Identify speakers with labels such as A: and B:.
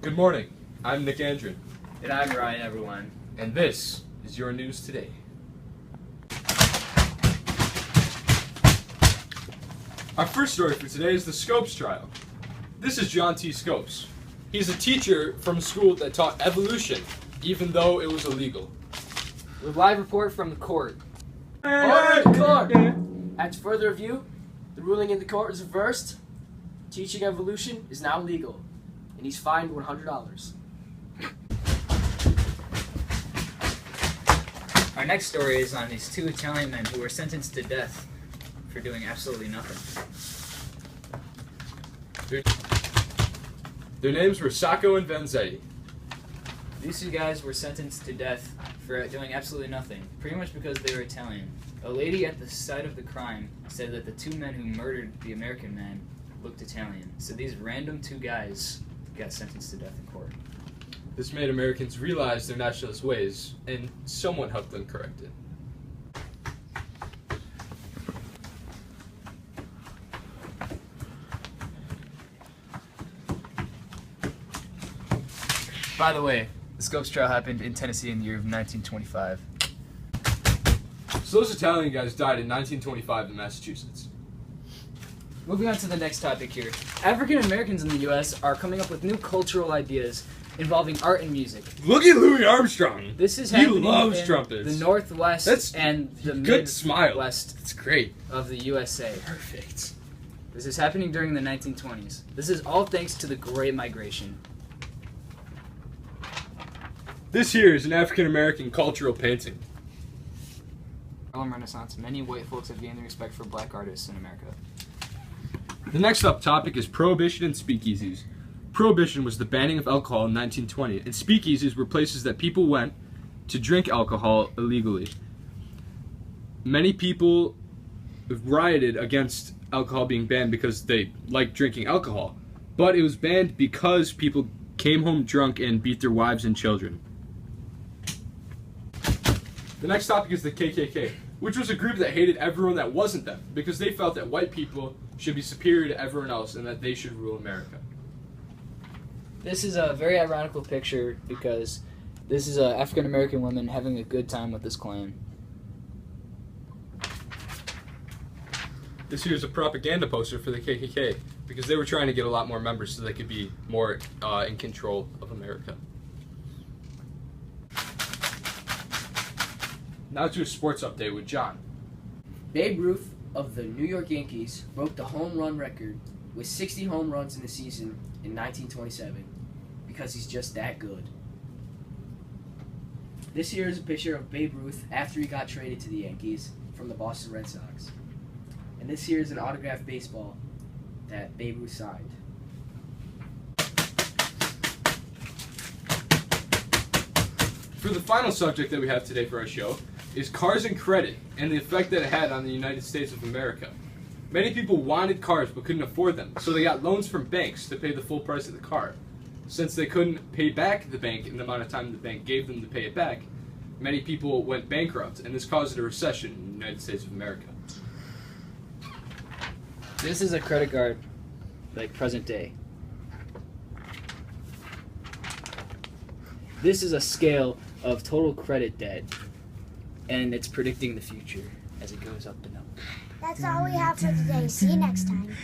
A: Good morning, I'm Nick Andrew.
B: And I'm Ryan, everyone.
A: And this is your news today. Our first story for today is the Scopes trial. This is John T. Scopes. He's a teacher from a school that taught evolution, even though it was illegal.
B: With live report from the court. After further review, the ruling in the court is reversed. Teaching evolution is now legal, and he's fined $100.
C: Our next story is on these two Italian men who were sentenced to death for doing absolutely nothing.
A: Their names were Sacco and Vanzetti.
C: These two guys were sentenced to death for doing absolutely nothing, pretty much because they were Italian. A lady at the site of the crime said that the two men who murdered the American man looked Italian. So these random two guys got sentenced to death in court.
A: This made Americans realize their nationalist ways and somewhat helped them correct it.
D: By the way, the Scopes trial happened in Tennessee in the year of 1925.
A: So those Italian guys died in 1925 in Massachusetts.
B: Moving on to the next topic here. African Americans in the U.S. are coming up with new cultural ideas involving art and music.
A: Look at Louis Armstrong.
B: This is
A: He
B: happening
A: loves
B: in
A: trumpets.
B: the Northwest
A: That's
B: and the
A: good smile.
B: Midwest
A: It's great.
B: of the USA.
A: Perfect.
B: This is happening during the 1920s. This is all thanks to the Great Migration.
A: This here is an African American cultural painting.
D: Harlem Renaissance, many white folks have gained the respect for black artists in America.
A: The next up topic is prohibition and speakeasies. Prohibition was the banning of alcohol in 1920, and speakeasies were places that people went to drink alcohol illegally. Many people rioted against alcohol being banned because they liked drinking alcohol, but it was banned because people came home drunk and beat their wives and children. The next topic is the KKK, which was a group that hated everyone that wasn't them because they felt that white people should be superior to everyone else and that they should rule America.
B: This is a very ironical picture because this is an African American woman having a good time with this Klan.
A: This here is a propaganda poster for the KKK because they were trying to get a lot more members so they could be more in control of America. Now to a sports update with John.
E: Babe Ruth of the New York Yankees broke the home run record with 60 home runs in the season in 1927 because he's just that good. This here is a picture of Babe Ruth after he got traded to the Yankees from the Boston Red Sox. And this here is an autographed baseball that Babe Ruth signed.
A: For the final subject that we have today for our show is cars and credit and the effect that it had on the United States of America. Many people wanted cars but couldn't afford them, so they got loans from banks to pay the full price of the car. Since they couldn't pay back the bank in the amount of time the bank gave them to pay it back, many people went bankrupt, and this caused a recession in the United States of America.
B: This is a credit card, like present day. This is a scale of total credit debt, and it's predicting the future as it goes up and up.
F: That's all we have for today. See you next time.